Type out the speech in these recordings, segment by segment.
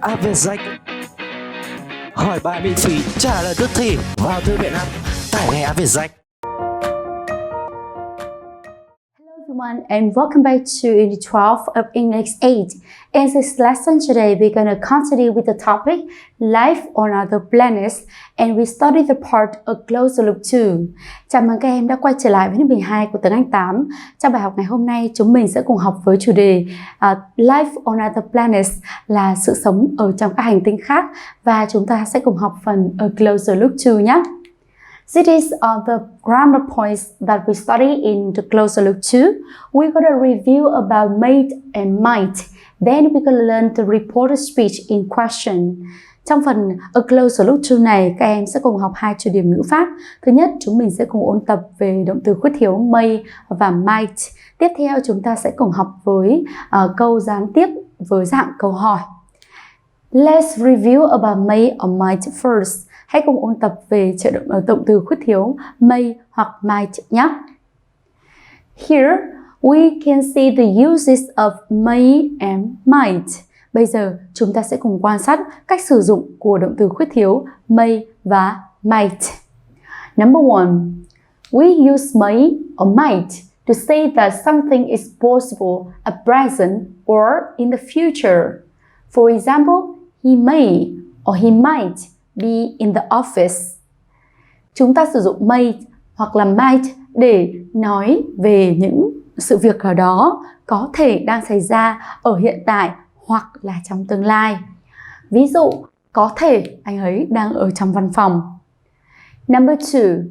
app VietJack. Hỏi bài miễn phí, trả lời tức thì vào thư viện app, tải ngay app VietJack. Hello everyone and welcome back to Unit 12 of English 8. In this lesson today we're going to continue with the topic Life on Other Planets and we study the part A Closer Look To. Chào mừng các em đã quay trở lại với lớp 12 của tiếng Anh 8. Trong bài học ngày hôm nay chúng mình sẽ cùng học với chủ đề Life on Other Planets là sự sống ở trong các hành tinh khác và chúng ta sẽ cùng học phần A Closer Look To nhé. These are the grammar points that we study in the closer look to. We're going to review about made and might. Then we're going to learn the reported speech in question. Trong phần A Closer Look To này, các em sẽ cùng học hai chủ điểm ngữ pháp. Thứ nhất, chúng mình sẽ cùng ôn tập về động từ khuyết thiếu may và might. Tiếp theo, chúng ta sẽ cùng học với câu gián tiếp với dạng câu hỏi. Let's review about may or might first. Hãy cùng ôn tập về trợ động từ khuyết thiếu may hoặc might nhé. Here we can see the uses of may and might. Bây giờ chúng ta sẽ cùng quan sát cách sử dụng của động từ khuyết thiếu may và might. Number one, we use may or might to say that something is possible at present or in the future. For example, he may or he might be in the office. Chúng ta sử dụng may hoặc là might để nói về những sự việc ở đó có thể đang xảy ra ở hiện tại hoặc là trong tương lai. Ví dụ, có thể anh ấy đang ở trong văn phòng. Number two,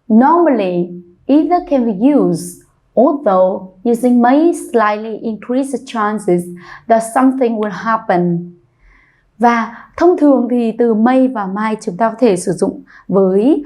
normally either can be used, although using may slightly increase the chances that something will happen. Và thông thường thì từ may và might chúng ta có thể sử dụng với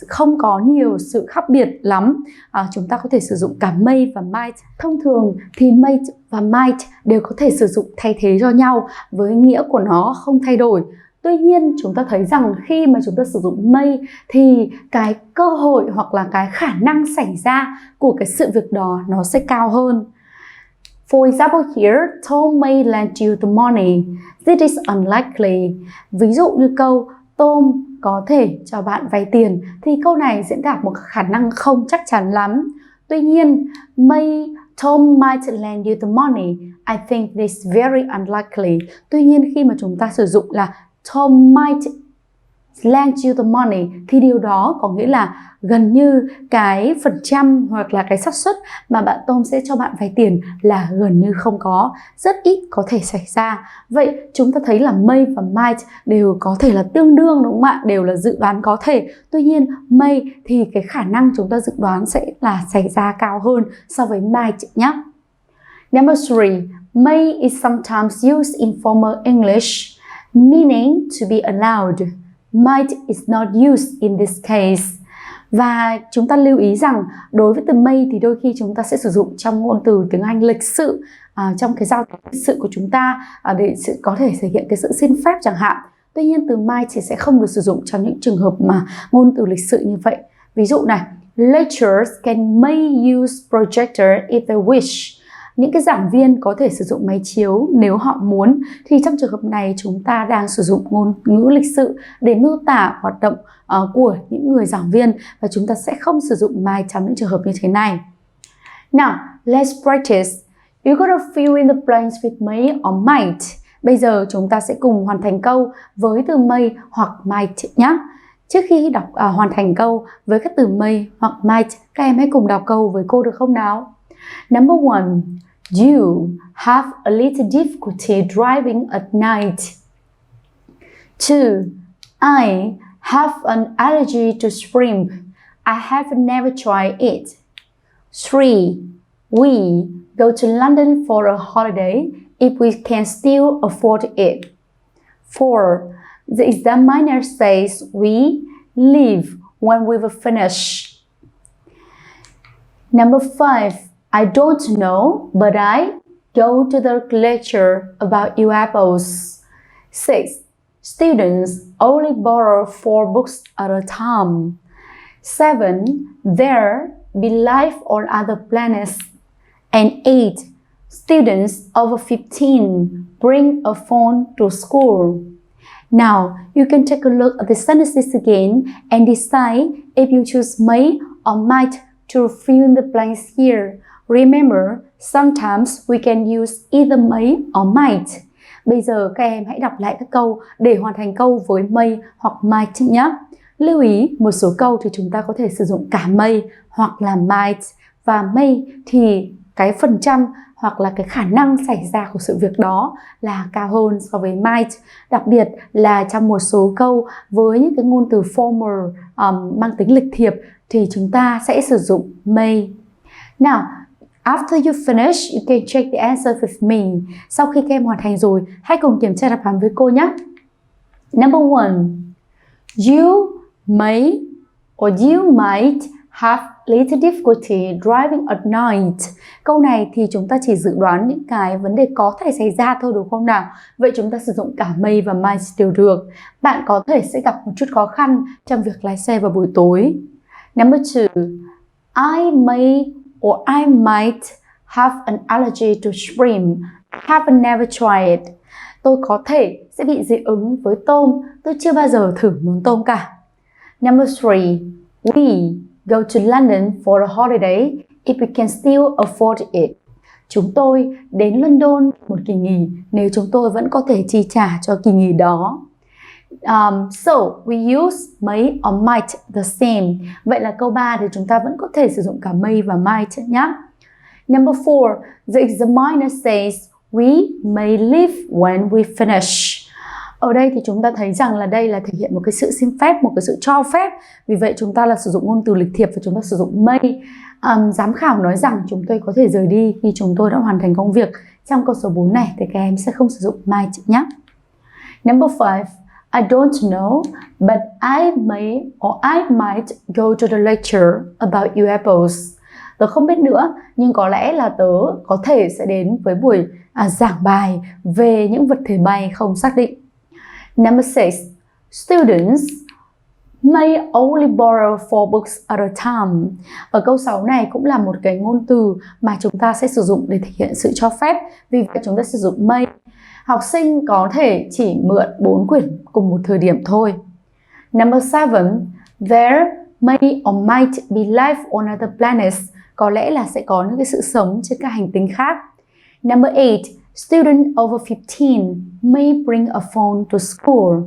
không có nhiều sự khác biệt lắm. Chúng ta có thể sử dụng cả may và might. Thông thường thì may và might đều có thể sử dụng thay thế cho nhau với nghĩa của nó không thay đổi. Tuy nhiên chúng ta thấy rằng khi mà chúng ta sử dụng may thì cái cơ hội hoặc là cái khả năng xảy ra của cái sự việc đó nó sẽ cao hơn. For example here, Tom may lend you the money. This is unlikely. Ví dụ như câu Tom có thể cho bạn vay tiền thì câu này diễn đạt một khả năng không chắc chắn lắm. Tuy nhiên, Tom might lend you the money. I think this is very unlikely. Tuy nhiên khi mà chúng ta sử dụng là Tom might lend you the money thì điều đó có nghĩa là gần như cái phần trăm hoặc là cái xác suất mà bạn Tom sẽ cho bạn vay tiền là gần như không có, rất ít có thể xảy ra. Vậy chúng ta thấy là may và might đều có thể là tương đương đúng không ạ? Đều là dự đoán có thể. Tuy nhiên may thì cái khả năng chúng ta dự đoán sẽ là xảy ra cao hơn so với might nhé. Number three, may is sometimes used in formal English, meaning to be allowed. Might is not used in this case. Và chúng ta lưu ý rằng đối với từ may thì đôi khi chúng ta sẽ sử dụng trong ngôn từ tiếng Anh lịch sự, trong cái giao tiếp lịch sự của chúng ta để có thể thể hiện cái sự xin phép chẳng hạn. Tuy nhiên từ might thì sẽ không được sử dụng trong những trường hợp mà ngôn từ lịch sự như vậy. Ví dụ này, lecturers may use projector if they wish. Những cái giảng viên có thể sử dụng máy chiếu nếu họ muốn. Thì trong trường hợp này chúng ta đang sử dụng ngôn ngữ lịch sự để miêu tả hoạt động của những người giảng viên và chúng ta sẽ không sử dụng might trong những trường hợp như thế này. Now, let's practice. You're gonna fill in the blanks with may or might. Bây giờ chúng ta sẽ cùng hoàn thành câu với từ may hoặc might nhé. Trước khi hoàn thành câu với các từ may hoặc might, các em hãy cùng đọc câu với cô được không nào? Number one, you have a little difficulty driving at night. 2. I have an allergy to shrimp. I have never tried it. 3. We go to London for a holiday if we can still afford it. 4. The examiner says we leave when we will finish. Number 5. I don't know, but I go to the lecture about UFOs. 6. Students only borrow 4 books at a time. 7. There be life on other planets. And 8. Students over 15 bring a phone to school. Now, you can take a look at the sentences again and decide if you choose may or might to fill in the blanks here. Remember, sometimes we can use either may or might. Bây giờ các em hãy đọc lại các câu để hoàn thành câu với may hoặc might nhé. Lưu ý, một số câu thì chúng ta có thể sử dụng cả may hoặc là might, và may thì cái phần trăm hoặc là cái khả năng xảy ra của sự việc đó là cao hơn so với might. Đặc biệt là trong một số câu với những cái ngôn từ formal mang tính lịch thiệp thì chúng ta sẽ sử dụng may. Now, after you finish, you can check the answer with me. Sau khi các em hoàn thành rồi, hãy cùng kiểm tra đáp án với cô nhé. Number 1. You may or you might have little difficulty driving at night. Câu này thì chúng ta chỉ dự đoán những cái vấn đề có thể xảy ra thôi, đúng không nào? Vậy chúng ta sử dụng cả may và might đều được. Bạn có thể sẽ gặp một chút khó khăn trong việc lái xe vào buổi tối. Number 2. I may or I might have an allergy to shrimp. I haven't never tried it. Tôi có thể sẽ bị dị ứng với tôm. Tôi chưa bao giờ thử món tôm cả. Number 3. We go to London for a holiday if we can still afford it. Chúng tôi đến London một kỳ nghỉ nếu chúng tôi vẫn có thể chi trả cho kỳ nghỉ đó. So we use may or might the same. Vậy là câu 3 thì chúng ta vẫn có thể sử dụng cả may và might nhé. Number 4. The examiner says we may leave when we finish. Ở đây thì chúng ta thấy rằng là đây là thể hiện một cái sự xin phép, một cái sự cho phép. Vì vậy chúng ta là sử dụng ngôn từ lịch thiệp và chúng ta sử dụng may. Giám khảo nói rằng chúng tôi có thể rời đi khi chúng tôi đã hoàn thành công việc. Trong câu số 4 này thì các em sẽ không sử dụng might nhé. Number 5. I don't know, but I may or I might go to the lecture about UFOs. Tớ không biết nữa, nhưng có lẽ là tớ có thể sẽ đến với buổi giảng bài về những vật thể bay không xác định. Number 6. Students may only borrow 4 books at a time. Ở câu 6 này cũng là một cái ngôn từ mà chúng ta sẽ sử dụng để thể hiện sự cho phép. Vì vậy chúng ta sử dụng may. Học sinh có thể chỉ mượn 4 quyển cùng một thời điểm thôi. Number 7. There may or might be life on other planets. Có lẽ là sẽ có những cái sự sống trên các hành tinh khác. Number 8. Student over 15 may bring a phone to school.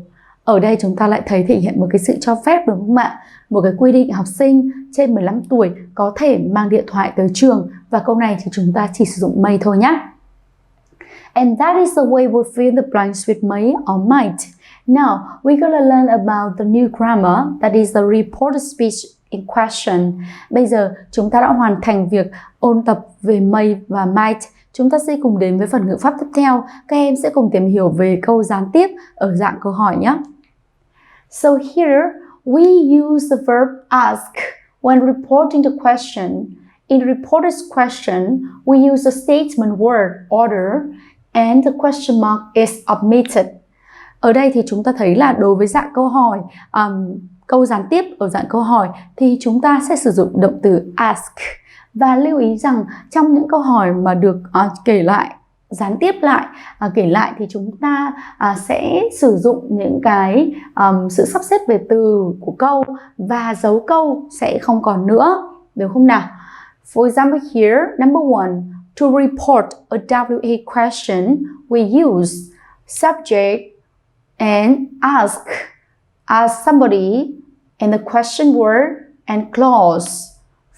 Ở đây chúng ta lại thấy thể hiện một cái sự cho phép, đúng không ạ? Một cái quy định học sinh trên 15 tuổi có thể mang điện thoại tới trường. Và câu này thì chúng ta chỉ sử dụng may thôi nhé. And that is the way we fill the blanks with may or might. Now, we're going to learn about the new grammar, that is the reported speech in question. Bây giờ chúng ta đã hoàn thành việc ôn tập về may và might. Chúng ta sẽ cùng đến với phần ngữ pháp tiếp theo. Các em sẽ cùng tìm hiểu về câu gián tiếp ở dạng câu hỏi nhé. So here, we use the verb ask when reporting the question. In the reported question, we use the statement word order and the question mark is omitted. Ở đây thì chúng ta thấy là đối với dạng câu hỏi, câu gián tiếp ở dạng câu hỏi thì chúng ta sẽ sử dụng động từ ask. Và lưu ý rằng trong những câu hỏi mà được kể lại, gián tiếp lại, kể lại thì chúng ta sẽ sử dụng những cái sự sắp xếp về từ của câu và dấu câu sẽ không còn nữa, được không nào? For example here, number 1, to report a WA question, we use subject and ask somebody and the question word and clause.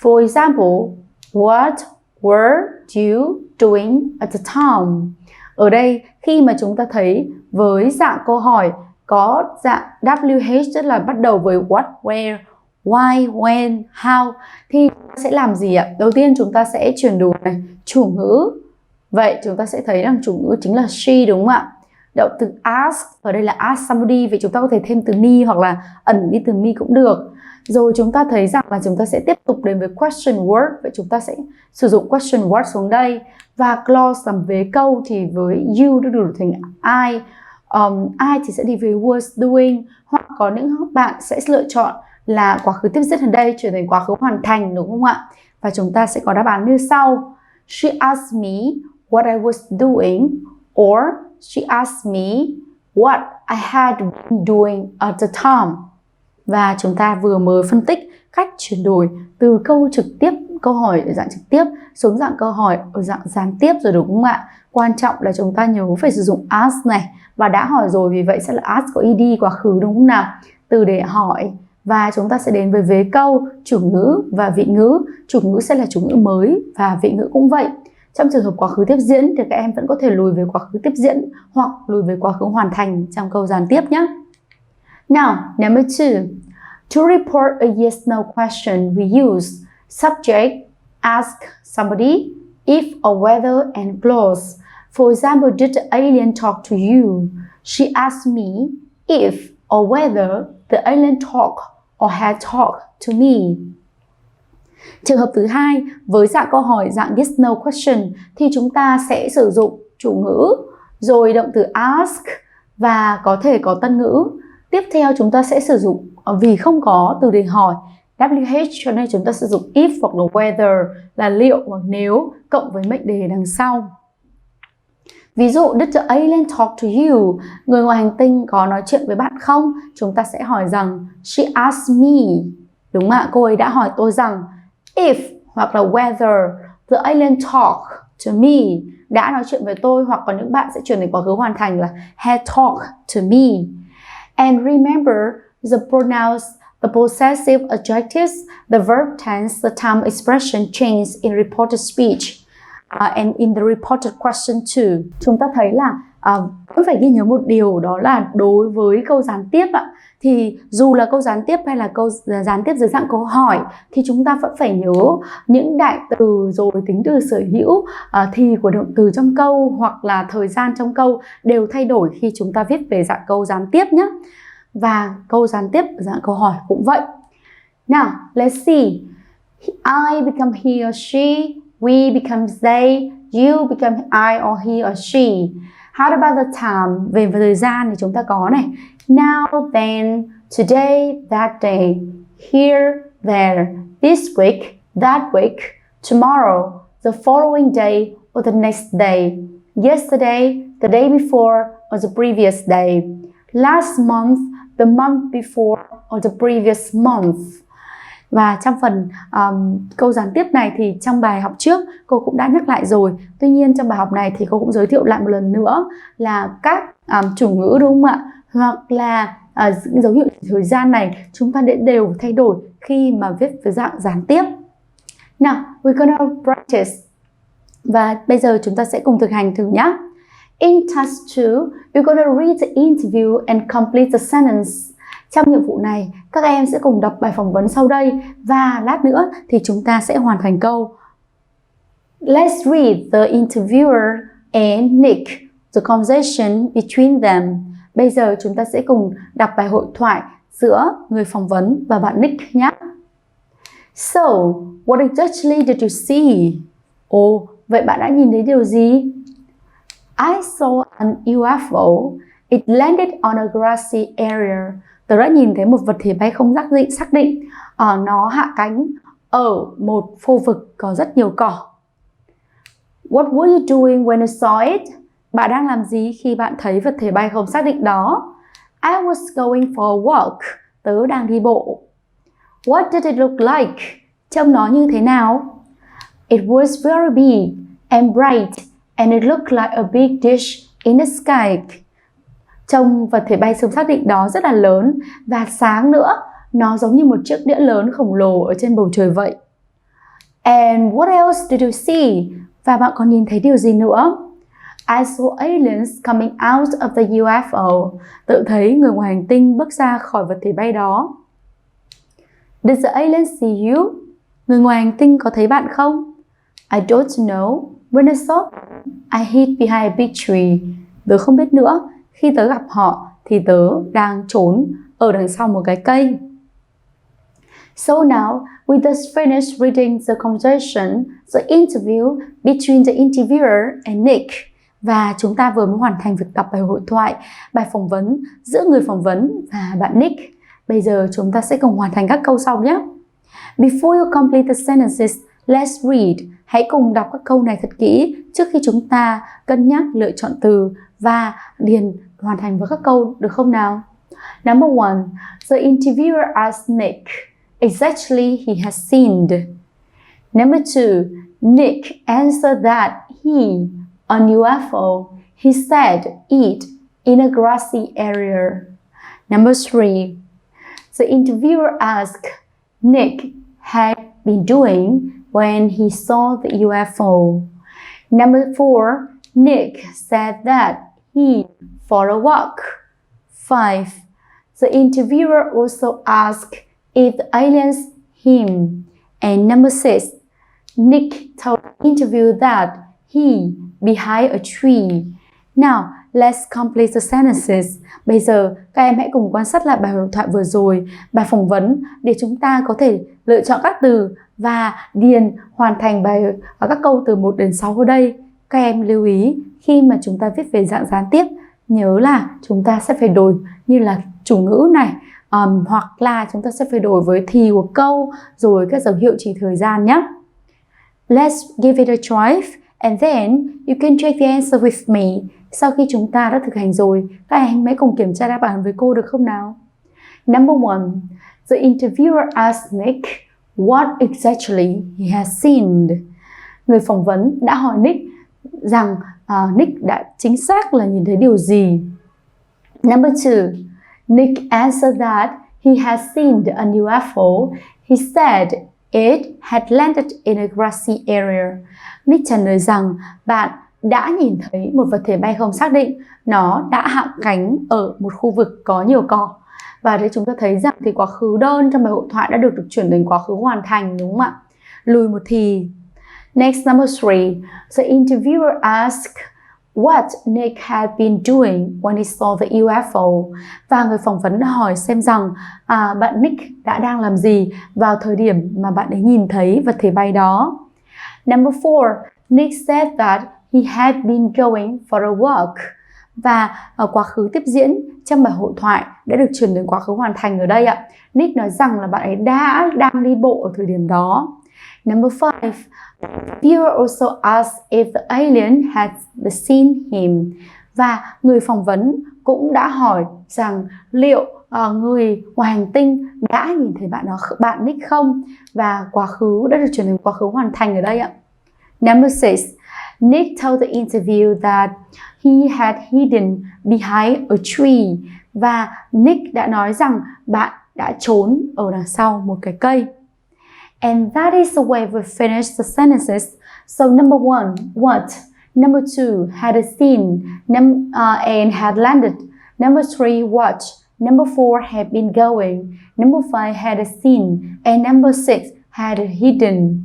For example, what were you doing at the time? Ở đây khi mà chúng ta thấy với dạng câu hỏi có dạng WH, tức là bắt đầu với what, where, why, when, how, thì sẽ làm gì ạ? Đầu tiên chúng ta sẽ chuyển đổi này, chủ ngữ. Vậy chúng ta sẽ thấy rằng chủ ngữ chính là she, đúng không ạ? Động từ ask, ở đây là ask somebody, vậy chúng ta có thể thêm từ me hoặc là ẩn đi từ me cũng được. Rồi chúng ta thấy rằng là chúng ta sẽ tiếp tục đến với question word. Vậy chúng ta sẽ sử dụng question word xuống đây. Và clause làm vế câu thì với you nó được thành I. I thì sẽ đi với was doing. Hoặc có những bạn sẽ lựa chọn là quá khứ tiếp diễn ở đây chuyển thành quá khứ hoàn thành, đúng không ạ? Và chúng ta sẽ có đáp án như sau. She asked me what I was doing, or she asked me what I had been doing at the time. Và chúng ta vừa mới phân tích cách chuyển đổi từ câu trực tiếp, câu hỏi ở dạng trực tiếp xuống dạng câu hỏi ở dạng gián tiếp rồi, đúng không ạ? Quan trọng là chúng ta nhớ phải sử dụng ask này, và đã hỏi rồi vì vậy sẽ là ask có ed quá khứ, đúng không nào? Từ để hỏi. Và chúng ta sẽ đến với vế câu, chủ ngữ và vị ngữ. Chủ ngữ sẽ là chủ ngữ mới và vị ngữ cũng vậy. Trong trường hợp quá khứ tiếp diễn thì các em vẫn có thể lùi về quá khứ tiếp diễn hoặc lùi về quá khứ hoàn thành trong câu gián tiếp nhé. Now, number 2. To report a yes-no question, we use subject, ask somebody, if or whether and clause. For example, did the alien talk to you? She asked me if or whether the alien talked or had talked to me. Trường hợp thứ hai, với dạng câu hỏi dạng yes no question thì chúng ta sẽ sử dụng chủ ngữ, rồi động từ ask và có thể có tân ngữ. Tiếp theo chúng ta sẽ sử dụng, vì không có từ để hỏi WH cho nên chúng ta sử dụng if hoặc là whether là liệu hoặc nếu cộng với mệnh đề đằng sau. Ví dụ, did the alien talk to you? Người ngoài hành tinh có nói chuyện với bạn không? Chúng ta sẽ hỏi rằng she asked me. Đúng ạ, cô ấy đã hỏi tôi rằng if hoặc là whether the alien talked to me, đã nói chuyện với tôi, hoặc có những bạn sẽ chuyển đến quá khứ hoàn thành là had talked to me. And remember the pronouns, the possessive adjectives, the verb tense, the time expression change in reported speech. And in the reported question too. Chúng ta thấy là vẫn phải ghi nhớ một điều, đó là đối với câu gián tiếp ạ, thì dù là câu gián tiếp hay là câu gián tiếp dưới dạng câu hỏi thì chúng ta vẫn phải nhớ những đại từ rồi tính từ sở hữu, thì của động từ trong câu hoặc là thời gian trong câu đều thay đổi khi chúng ta viết về dạng câu gián tiếp nhé. Và câu gián tiếp ở dạng câu hỏi cũng vậy. Now, let's see. I become he or she, we become they, you become I or he or she. How about the time? Về thời gian thì chúng ta có này. Now, then, today, that day, here, there, this week, that week, tomorrow, the following day, or the next day, yesterday, the day before, or the previous day, last month, the month before, or the previous month. Và trong phần câu gián tiếp này thì trong bài học trước cô cũng đã nhắc lại rồi. Tuy nhiên trong bài học này thì cô cũng giới thiệu lại một lần nữa là các chủ ngữ, đúng không ạ? Hoặc là những dấu hiệu thời gian này chúng ta đều thay đổi khi mà viết với dạng gián tiếp. Now, we're gonna practice. Và bây giờ chúng ta sẽ cùng thực hành thử nhé. In task 2, we're gonna read the interview and complete the sentence. Trong nhiệm vụ này, các em sẽ cùng đọc bài phỏng vấn sau đây và lát nữa thì chúng ta sẽ hoàn thành câu. Let's read the interviewer and Nick, the conversation between them. Bây giờ chúng ta sẽ cùng đọc bài hội thoại giữa người phỏng vấn và bạn Nick nhé. So, what exactly did you see? Ồ, vậy bạn đã nhìn thấy điều gì? I saw an UFO. It landed on a grassy area. Tớ đã nhìn thấy một vật thể bay không xác định. Nó hạ cánh ở một khu vực có rất nhiều cỏ. What were you doing when you saw it? Bạn đang làm gì khi bạn thấy vật thể bay không xác định đó? I was going for a walk. Tớ đang đi bộ. What did it look like? Trông nó như thế nào? It was very big and bright and it looked like a big dish in the sky. Trông vật thể bay không xác định đó rất là lớn và sáng nữa. Nó giống như một chiếc đĩa lớn khổng lồ ở trên bầu trời vậy. And what else did you see? Và bạn còn nhìn thấy điều gì nữa? I saw aliens coming out of the UFO. Tự thấy người ngoài hành tinh bước ra khỏi vật thể bay đó. Did the aliens see you? Người ngoài hành tinh có thấy bạn không? I don't know. When I saw them, I hid behind a big tree. Tớ không biết nữa. Khi tớ gặp họ thì tớ đang trốn ở đằng sau một cái cây. So now, we just finished reading the conversation, the interview between the interviewer and Nick. Và chúng ta vừa mới hoàn thành việc đọc bài hội thoại, bài phỏng vấn giữa người phỏng vấn và bạn Nick. Bây giờ chúng ta sẽ cùng hoàn thành các câu sau nhé. Before you complete the sentences, let's read. Hãy cùng đọc các câu này thật kỹ trước khi chúng ta cân nhắc lựa chọn từ và điền hoàn thành với các câu được không nào? Number 1. The interviewer asked Nick exactly he has seen. Number 2. Nick answered that on UFO, he said it in a grassy area. Number 3. The interviewer asked Nick had been doing when he saw the UFO. Number 4. Nick said that he for a walk. 5. The interviewer also asked if the aliens him. And number 6. Nick told the interview that he behind a tree. Now, let's complete the sentences. Bây giờ, các em hãy cùng quan sát lại bài hội thoại vừa rồi, bài phỏng vấn để chúng ta có thể lựa chọn các từ và điền hoàn thành các câu từ 1 đến 6 ở đây. Các em lưu ý khi mà chúng ta viết về dạng gián tiếp, nhớ là chúng ta sẽ phải đổi như là chủ ngữ này, hoặc là chúng ta sẽ phải đổi với thì của câu, rồi các dấu hiệu chỉ thời gian nhé. Let's give it a try and then you can check the answer with me. Sau khi chúng ta đã thực hành rồi, các em hãy cùng kiểm tra đáp án với cô được không nào? Number 1. The interviewer asked Nick what exactly he has seen. Người phỏng vấn đã hỏi Nick rằng Nick đã chính xác là nhìn thấy điều gì. Number 2. Nick answered that he has seen a UFO. He said it had landed in a grassy area. Nick trả lời rằng bạn đã nhìn thấy một vật thể bay không xác định. Nó đã hạ cánh ở một khu vực có nhiều cỏ. Và đấy chúng ta thấy rằng thì quá khứ đơn trong bài hội thoại đã được chuyển thành quá khứ hoàn thành, đúng không ạ? Lùi một thì. Next, number 3. The interviewer asked what Nick had been doing when he saw the UFO. Và người phỏng vấn đã hỏi xem rằng bạn Nick đã đang làm gì vào thời điểm mà bạn ấy nhìn thấy vật thể bay đó. Number 4. Nick said that he had been going for a walk. Và quá khứ tiếp diễn trong bài hội thoại đã được chuyển đến quá khứ hoàn thành ở đây ạ. Nick nói rằng là bạn ấy đang đi bộ ở thời điểm đó. Number 5. Viewer also asked if the alien had seen him. Và người phỏng vấn cũng đã hỏi rằng liệu người ngoài hành tinh đã nhìn thấy bạn Nick không? Và quá khứ đã được chuyển thành quá khứ hoàn thành ở đây ạ. Number 6. Nick told the interview that he had hidden behind a tree. Và Nick đã nói rằng bạn đã trốn ở đằng sau một cái cây. And that is the way we finish the sentences. So number 1, what? Number 2, had seen and had landed. Number 3, watch. Number 4, had been going. Number 5, had seen. And number 6, had hidden.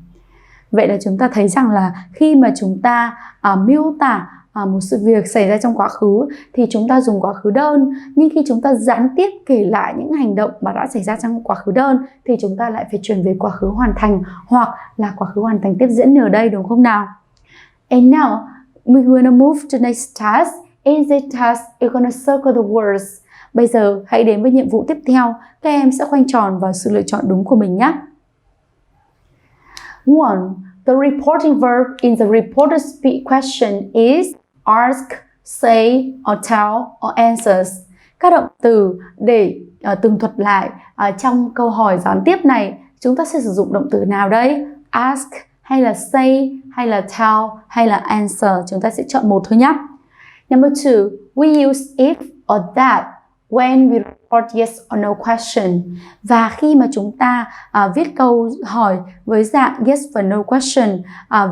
Vậy là chúng ta thấy rằng là khi mà chúng ta miêu tả một sự việc xảy ra trong quá khứ thì chúng ta dùng quá khứ đơn, nhưng khi chúng ta gián tiếp kể lại những hành động mà đã xảy ra trong quá khứ đơn thì chúng ta lại phải chuyển về quá khứ hoàn thành hoặc là quá khứ hoàn thành tiếp diễn ở đây, đúng không nào? And now we're gonna move to next task. In this task, you're gonna circle the words. Bây giờ hãy đến với nhiệm vụ tiếp theo. Các em sẽ khoanh tròn vào sự lựa chọn đúng của mình nhé. 1. The reporting verb in the reported question is ask, say, or tell, or answers. Các động từ để tường thuật lại trong câu hỏi gián tiếp này, chúng ta sẽ sử dụng động từ nào đây? Ask, hay là say, hay là tell, hay là answer. Chúng ta sẽ chọn một thôi nhé. Number 2, we use if or that when we report yes or no question. Và khi mà chúng ta viết câu hỏi với dạng yes và no question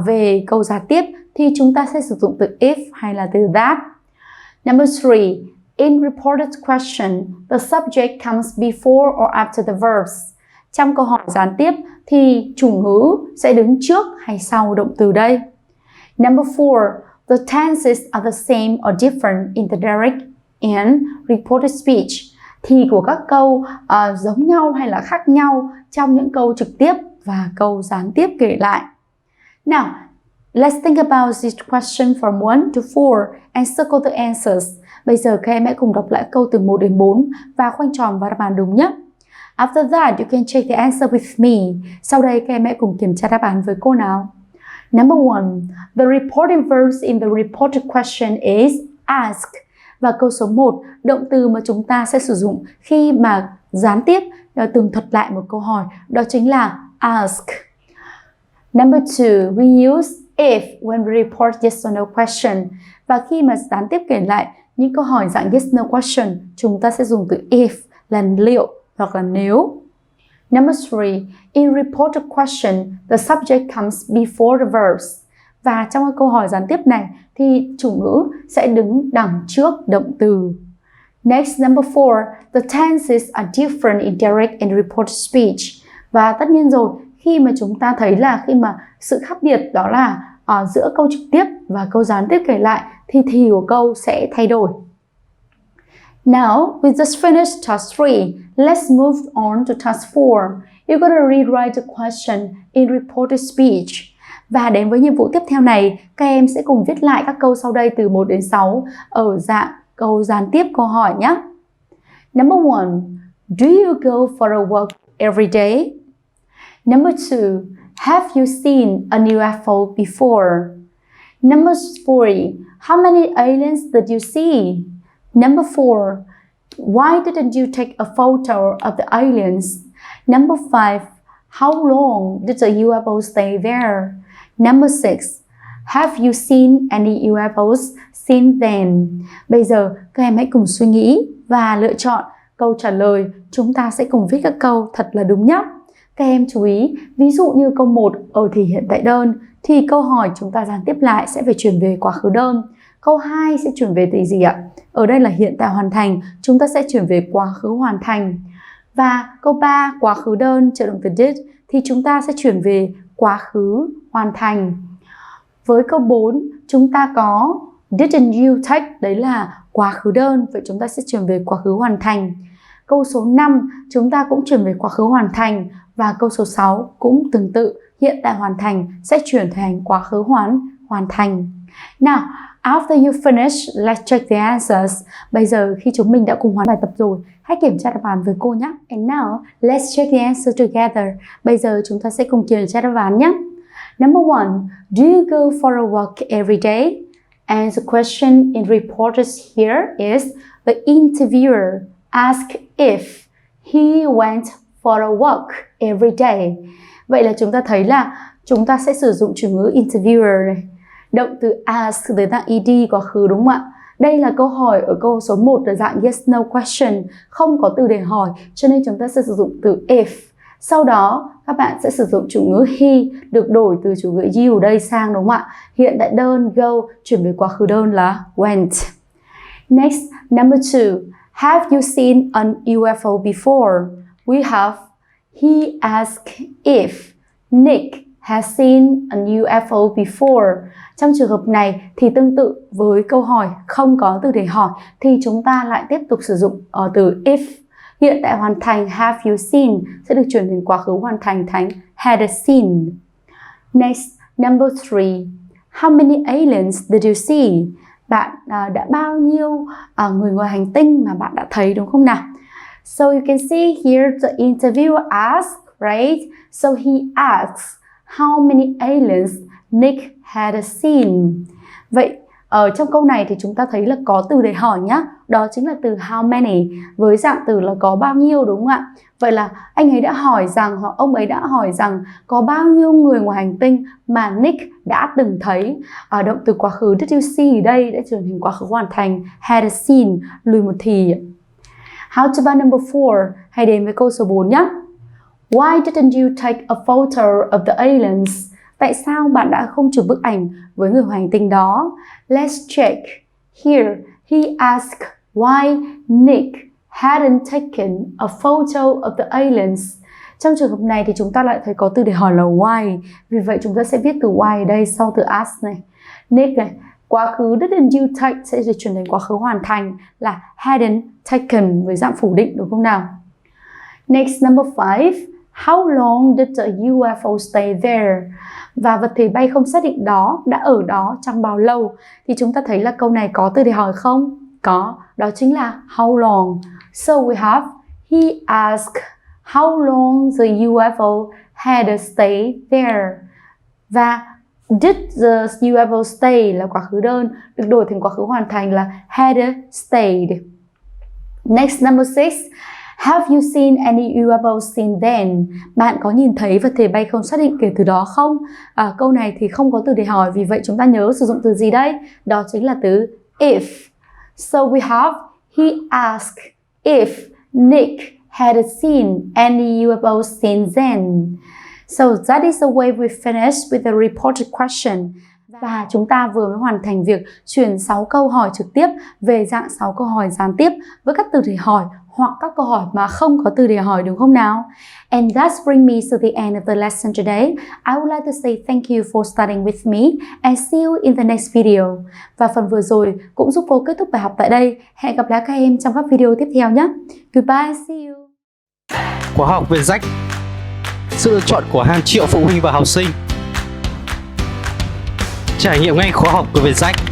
về câu gián tiếp thì chúng ta sẽ sử dụng từ if hay là từ that. Number 3, in reported question, the subject comes before or after the verbs. Trong câu hỏi gián tiếp thì chủ ngữ sẽ đứng trước hay sau động từ đây. Number 4, the tenses are the same or different in the direct and reported speech. Thì của các câu giống nhau hay là khác nhau trong những câu trực tiếp và câu gián tiếp kể lại. Now, let's think about this question from 1 to 4 and circle the answers. Bây giờ các em hãy cùng đọc lại câu từ 1 đến 4 và khoanh tròn vào đáp án đúng nhé. After that, you can check the answer with me. Sau đây các em hãy cùng kiểm tra đáp án với cô nào. Number 1, the reporting verbs in the reported question is ask. Và câu số 1, động từ mà chúng ta sẽ sử dụng khi mà gián tiếp tường thuật lại một câu hỏi, đó chính là ask. Number 2, we use if when we report yes or no question. Và khi mà gián tiếp kể lại những câu hỏi dạng yes no question, chúng ta sẽ dùng từ if là liệu hoặc là nếu. Number 3, in report a question, the subject comes before the verbs. Và trong câu hỏi gián tiếp này thì chủ ngữ sẽ đứng đằng trước động từ. Next, number 4, the tenses are different in direct and reported speech. Và tất nhiên rồi, khi mà chúng ta thấy là khi mà sự khác biệt đó là giữa câu trực tiếp và câu gián tiếp kể lại thì của câu sẽ thay đổi. Now, we just finished task 3. Let's move on to task 4. You're going to rewrite the question in reported speech. Và đến với nhiệm vụ tiếp theo này, các em sẽ cùng viết lại các câu sau đây từ 1 đến 6 ở dạng câu gián tiếp câu hỏi nhé. Number 1, do you go for a walk every day? Number 2, have you seen a UFO before? Number 4, how many aliens did you see? Number 4, why didn't you take a photo of the aliens? Number 5, how long did the UFO stay there? Number 6, have you seen any UFOs since then? Bây giờ các em hãy cùng suy nghĩ và lựa chọn câu trả lời. Chúng ta sẽ cùng viết các câu thật là đúng nhé. Các em chú ý, ví dụ như câu 1 ở thì hiện tại đơn thì câu hỏi chúng ta gián tiếp lại sẽ phải chuyển về quá khứ đơn. Câu 2 sẽ chuyển về từ gì ạ? Ở đây là hiện tại hoàn thành, chúng ta sẽ chuyển về quá khứ hoàn thành. Và câu 3 quá khứ đơn trợ động từ did thì chúng ta sẽ chuyển về quá khứ hoàn thành. Với câu 4 chúng ta có didn't you take, đấy là quá khứ đơn, vậy chúng ta sẽ chuyển về quá khứ hoàn thành. Câu số 5 chúng ta cũng chuyển về quá khứ hoàn thành. Và câu số 6 cũng tương tự, hiện tại hoàn thành sẽ chuyển thành quá khứ hoàn thành. Now, after you finish, let's check the answers. Bây giờ khi chúng mình đã cùng hoàn bài tập rồi, hãy kiểm tra đáp án với cô nhé. And now, let's check the answer together. Bây giờ chúng ta sẽ cùng kiểm tra đáp án nhé. Number 1, do you go for a walk every day? And the question in reported here is, the interviewer asked if he went for a walk every day. Vậy là chúng ta thấy là chúng ta sẽ sử dụng chủ ngữ interviewer này. Động từ ask tới dạng ed quá khứ đúng không ạ? Đây là câu hỏi ở câu số 1 là dạng yes no question, không có từ để hỏi, cho nên chúng ta sẽ sử dụng từ if. Sau đó các bạn sẽ sử dụng chủ ngữ he được đổi từ chủ ngữ you ở đây sang đúng không ạ? Hiện tại đơn go chuyển về quá khứ đơn là went. Next, number 2, have you seen an UFO before? We have, he asked if Nick has seen a UFO before. Trong trường hợp này thì tương tự với câu hỏi không có từ để hỏi thì chúng ta lại tiếp tục sử dụng từ if. Hiện tại hoàn thành have you seen sẽ được chuyển đến quá khứ hoàn thành thành had seen. Next, number 3, how many aliens did you see? Bạn đã bao nhiêu người ngoài hành tinh mà bạn đã thấy đúng không nào? So you can see here the interviewer asked, right? So he asks how many aliens Nick had seen. Vậy ở trong câu này thì chúng ta thấy là có từ để hỏi nhá. Đó chính là từ how many với dạng từ là có bao nhiêu đúng không ạ? Vậy là anh ấy đã hỏi rằng, hoặc ông ấy đã hỏi rằng có bao nhiêu người ngoài hành tinh mà Nick đã từng thấy. Động từ quá khứ did you see ở đây đã trở thành quá khứ hoàn thành had seen, lùi một thì. How about number 4? Hãy đến với câu số 4 nhé. Why didn't you take a photo of the aliens? Tại sao bạn đã không chụp bức ảnh với người ngoài hành tinh đó? Let's check. Here, he asked why Nick hadn't taken a photo of the aliens. Trong trường hợp này thì chúng ta lại thấy có từ để hỏi là why. Vì vậy chúng ta sẽ viết từ why ở đây sau từ ask này. Nick này, quá khứ didn't you take sẽ được chuyển thành quá khứ hoàn thành là hadn't taken với dạng phủ định đúng không nào? Next, number 5. How long did the UFO stay there? Và vật thể bay không xác định đó đã ở đó trong bao lâu? Thì chúng ta thấy là câu này có từ để hỏi không? Có, đó chính là how long. So we have, he asked how long the UFO had stayed there. Và Did you ever stay là quá khứ đơn, được đổi thành quá khứ hoàn thành là had stayed. Next, number 6. Have you seen any UFO since then? Bạn có nhìn thấy vật thể bay không xác định kể từ đó không? Câu này thì không có từ để hỏi, vì vậy chúng ta nhớ sử dụng từ gì đây? Đó chính là từ if. So we have he asked if Nick had seen any UFO since then. So that is the way we finished with the reported question. Và chúng ta vừa mới hoàn thành việc chuyển 6 câu hỏi trực tiếp về dạng 6 câu hỏi gián tiếp với các từ để hỏi hoặc các câu hỏi mà không có từ để hỏi, đúng không nào? And that's bring me to the end of the lesson today. I would like to say thank you for studying with me and see you in the next video. Và phần vừa rồi cũng giúp cô kết thúc bài học tại đây. Hẹn gặp lại các em trong các video tiếp theo nhé. Goodbye, see you. Khóa học VietJack, sự lựa chọn của hàng triệu phụ huynh và học sinh. Trải nghiệm ngay khóa học của VietJack.